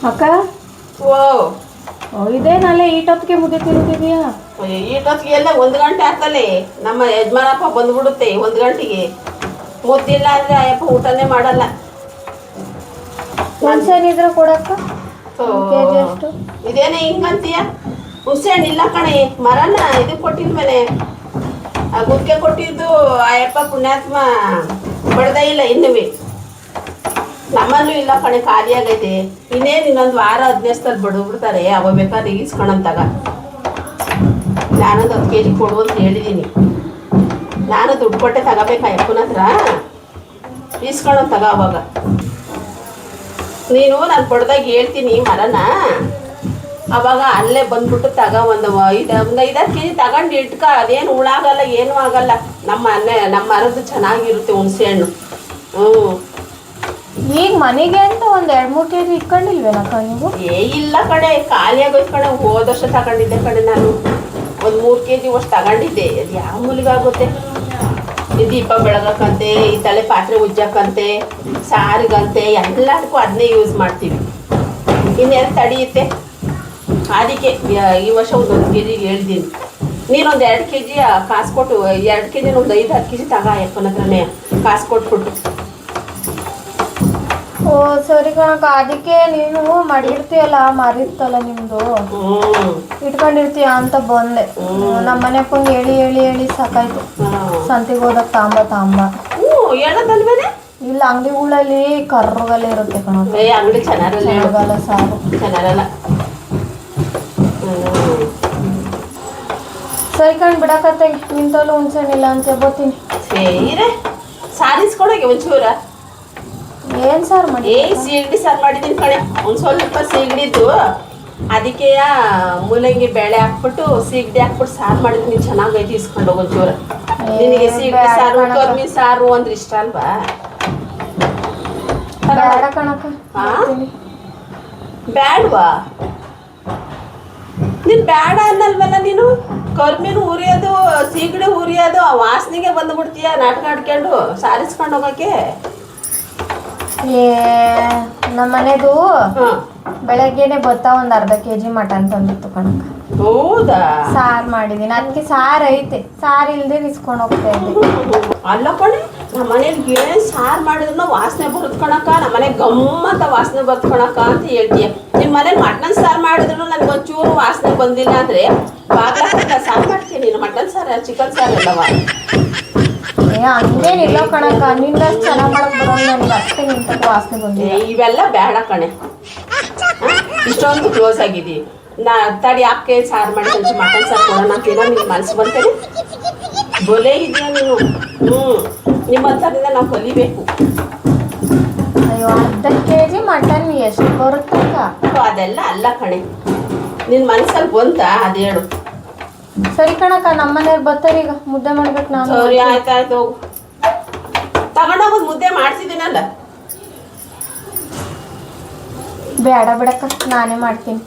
ಅಕ್ಕ ಓ ಇದೇನಲ್ಲ ಈಟೊತ್ತಿಗೆ ಮುದ್ದೆ ತಿಂತಿದೀಯಾ? ಈಟೊತ್ತಿಗೆ ಎಲ್ಲ 1 ಗಂಟೆ ಆಗ್ತಲೇ ನಮ್ಮ ಯಜಮಾನಪ್ಪ ಬಂದ್ಬಿಡುತ್ತೆ 1 ಗಂಟೆಗೆ. ಮುದ್ದಿಲ್ಲ ಅಂದ್ರೆ ಅಯ್ಯಪ್ಪ ಊಟನೇ ಮಾಡಲ್ಲ. ಹುಣ್ಸೆಹಣ್ಣಿದ್ರೆ ಕೊಡಕ್ಕ ಕೆಜಿ ಎಷ್ಟು? ಇದೇನೇ ಹಿಂಗಂತೀಯ? ಹುಣ್ಸೆಹಣ್ಣು ಇಲ್ಲ ಕಣೆ, ಮರನ ಇದು ಕೊಟ್ಟಿದ್ಮೇಲೆ ಆ ಗುದ್ಕೆ ಕೊಟ್ಟಿದ್ದು ಅಯ್ಯಪ್ಪ ಪುಣ್ಯಾತ್ಮ ಬಡ್ದೇ ಇಲ್ಲ ಇನ್ನುವೆ. ನಮ್ಮಲ್ಲೂ ಇಲ್ಲ ಕಣೆ, ಖಾಲಿ ಆಗೈತೆ. ಇನ್ನೇನು ಇನ್ನೊಂದು ವಾರ 15 ದಿವಸದಲ್ಲಿ ಬಡ್ಬಿಡ್ತಾರೆ. ಅವ ಬೇಕಾದ್ರೆ ಈಸ್ಕೊಳಂತಾಗ ನಾನೊಂದು 10 kg ಕೊಡು ಅಂತ ಹೇಳಿದ್ದೀನಿ. ನಾನು ದುಡ್ಡು ಕೊಟ್ಟೆ ತಗೋಬೇಕಾ ಅಯ್ಯಪ್ಪನ ಹತ್ರ, ಈಸ್ಕೊಳಂತಾಗ ಅವಾಗ. ನೀನು ನಾನು ಬಡ್ದಾಗ ಹೇಳ್ತೀನಿ ಮರನ, ಅವಾಗ ಅಲ್ಲೇ ಬಂದ್ಬಿಟ್ಟು ಒಂದು 5-6 kg ತಗೊಂಡು ಇಟ್ಕ. ಅದೇನು ಹುಳಾಗಲ್ಲ, ಏನೂ ಆಗಲ್ಲ. ನಮ್ಮ ಮರದ್ದು ಚೆನ್ನಾಗಿರುತ್ತೆ ಹುಣಸೆ ಹಣ್ಣು. ಈಗ ಮನೆಗೆ ಅಂತ ಒಂದು 2-3 kg ಇಟ್ಕೊಂಡಿಲ್ವೇನಕ್ಕ ನೀವು? ಇಲ್ಲ ಕಡೆ, ಖಾಲಿ ಆಗೋಯ್ತು ಕಡೆ. ಹೋದ ವರ್ಷ ತಗೊಂಡಿದ್ದೆ ಕಡೆ, ನಾನು ಒಂದು 3 kg ಅಷ್ಟು ತಗೊಂಡಿದ್ದೆ. ಅದು ಯಾವ ಮೂಲಿಗಾಗುತ್ತೆ? ಈ ದೀಪ ಬೆಳಗಕ್ಕಂತೆ, ಈ ತಲೆ ಪಾತ್ರೆ ಉಜ್ಜಕ್ಕಂತೆ, ಸಾರಿಗಂತೆ ಎಲ್ಲದಕ್ಕೂ ಅದನ್ನೇ ಯೂಸ್ ಮಾಡ್ತೀವಿ. ಇನ್ನೆಲ್ಲ ತಡೆಯುತ್ತೆ. ಅದಕ್ಕೆ ಈ ವರ್ಷ ಒಂದು 1 kg ಹೇಳ್ತೀನಿ. ನೀನೊಂದು 2 kg ಕಾಸು ಕೊಟ್ಟು 2 kg ಒಂದು 5-10 kg ತಗ ಅಯ್ಯಪ್ಪನ ಹತ್ರನೇ ಕಾಸು ಕೊಟ್ಬಿಟ್ಟು. ಓ ಸರಿ ಕಣಕ್ಕ, ಅದಕ್ಕೆ ನೀನು ಮಾಡಿರ್ತೀಯಲ್ಲ, ಮರಿತ್ತಲ್ಲ ನಿಮ್ದು ಇಟ್ಕೊಂಡಿರ್ತೀಯ ಅಂತ ಬಂದೆ. ನಮ್ಮ ಮನೆಪ್ಪಂಗೆ ಹೇಳಿ ಹೇಳಿ ಹೇಳಿ ಸಾಕಾಯ್ತು. ಸಂತಿಗೆ ಹೋದಾಗ ತಾಂಬ ಹೇಳೋದಲ್ವೇನೆ? ಇಲ್ಲ, ಅಂಗಡಿಗಳಲ್ಲಿ ಕರ್ರಗಲ್ಲ ಇರುತ್ತೆ ಕಣಕ್ಕ. ಅಂಗಡಿ ಚೆನ್ನಾಗಲ್ಲ, ಸಾರು ಚೆನ್ನಾಗಲ್ಲ. ಸರಿ ಕಣ್ ಬಿಡಕತ್ತೆ, ನಿಂತಲ್ಲೂ ಹುಣ್ಸೆನಿಲ್ಲ ಅಂತ ಬರ್ತೀನಿ. ಸೇರೆ ಸಾರಿಸ್ಕೊಳಗೆ ಒಂಚೂರ. ಏನ್ ಸಾರು ಮಾಡಿ? ಸೀಗಡಿ ಸಾರು ಮಾಡಿದ್ದೀನಿ ಕಣೆ. ಒಂದು ಸ್ವಲ್ಪ ಸೀಗಡಿದ್ದು ಅದಕ್ಕೆ ಮೂಲಂಗಿ ಬೇಳೆ ಹಾಕ್ಬಿಟ್ಟು ಸೀಗಡಿ ಹಾಕ್ಬಿಟ್ಟು ಸಾರು ಮಾಡಿದ್ದೀನಿ. ಚೆನ್ನಾಗೈತಿ, ಇಸ್ಕೊಂಡು ಹೋಗಿ ಒಂಚೂರ. ನಿನಗೆ ಸೀಗಡಿ ಸಾರು ಕರ್ಮಿ ಸಾರು ಅಂದ್ರೆ ಇಷ್ಟ ಅಲ್ವಾ? ಬೇಡ ಕಣಕ್ಕ. ಬ್ಯಾಡ್ವಾ? ನೀನ್ ಬೇಡ ಅನ್ನಲ್ವಲ್ಲ ನೀನು. ಕರ್ಮಿನ ಉರಿಯೋದು, ಸೀಗಡಿ ಉರಿಯೋದು, ಆ ವಾಸನೆಗೆ ಬಂದ್ಬಿಡ್ತೀಯ ನಾಟಕ ಆಡ್ಕೊಂಡು ಸಾರಿಸ್ಕೊಂಡು ಹೋಗಕ್ಕೆ. ನಮ್ಮ ಮನೆದು ಬೆಳಗ್ಗೆನೆ ಭತ್ತ ಒಂದು 1/2 kg ಮಟನ್ ತಂದಿತ್ತು ಕಣಕ್ಕ. ಹೌದಾ? ಸಾರು ಮಾಡಿದೀನಿ. ಅದಕ್ಕೆ ಸಾರು ಐತೆ, ಸಾರು ಇಲ್ದೆ ಇಸ್ಕೊಂಡು ಹೋಗ್ತಾ ಇದ್ದೆ. ಅಲ್ಲ ಕಣೆ, ನಮ್ಮ ಮನೇಲಿ ಏನ್ ಸಾರು ಮಾಡಿದ್ರು ವಾಸನೆ ಬರುತ್ತೆ ಕಣಕ್ಕ. ನಮ್ಮ ಮನೆಗೆ ಗಮ್ಮಂತ ವಾಸನೆ ಬರುತ್ತೆ ಕಣಕ್ಕ ಅಂತ ಹೇಳ್ತೀಯ. ನಿಮ್ಮ ಮನೇಲಿ ಮಟನ್ ಸಾರು ಮಾಡಿದ್ರು ನನಗೆ ಒಂಚೂರು ವಾಸನೆ ಬಂದಿಲ್ಲ ಅಂದ್ರೆ ಬಾಗ್ಲ ಸಾರು ಮಾಡ್ತೀನಿ. ನೀನು ಮಟನ್ ಸಾರು ಚಿಕನ್ ಸಾರು ಅಲ್ಲವಾ? ಹಂಗೇನಿಲ್ಲ ಕಣಕ್ಕ, ನಿನ್ನಷ್ಟು ಚೆನ್ನಾಗಿ ಮಾಡಕ್ ಬರೋದು ನನಗೆ. ಅಷ್ಟೇ ನಿಂತ ವಾಸನೆ ಬಂದಿದೆ. ಇವೆಲ್ಲ ಬೇಡ ಕಣೆ. ಇಷ್ಟೊಂದು ಕ್ಲೋಸ್ ಆಗಿದ್ದೀವಿ ನಾ. ತಡಿ ಯಾಕೆ ಸಾರು ಮಾಡಿ ಸ್ವಲ್ಪ ಮಟನ್ ಸಾರು ಕೊಡೋಣ ಅಂತೀನೋ ನಿನ್ನ ಮನಸ್ಸು ಬಂತೇನೆ. ಬೊಲೆ ಇದೆಯಾ ನೀನು? ನಿಮ್ಮಂಥದ್ರಿಂದ ನಾವು ಕಲಿಬೇಕು. ಅಯ್ಯೋ, 1/2 kg ಮಟನ್ ಎಷ್ಟು ಬರುತ್ತಕ್ಕ? ಅದೆಲ್ಲ ಅಲ್ಲ ಕಣೆ, ನಿನ್ನ ಮನಸ್ಸಲ್ಲಿ ಬಂತ ಅದು ಹೇಳು. ಸರಿ ಕಣಕ್ಕ, ನಮ್ಮ ಮನೆಯವ್ರು ಬರ್ತಾರೆ ಈಗ, ಮುದ್ದೆ ಮಾಡ್ಬೇಕು ನಾನು. ಸರಿ ಆಯ್ತಾಯ್ತು, ಹೋಗು. ತಗೊಂಡೋಗೋದು ಮುದ್ದೆ ಮಾಡ್ತಿದ್ದೀನಲ್ಲ. ಬೇಡ ಬಿಡಕ್ಕ, ನಾನೇ ಮಾಡ್ತೀನಿ.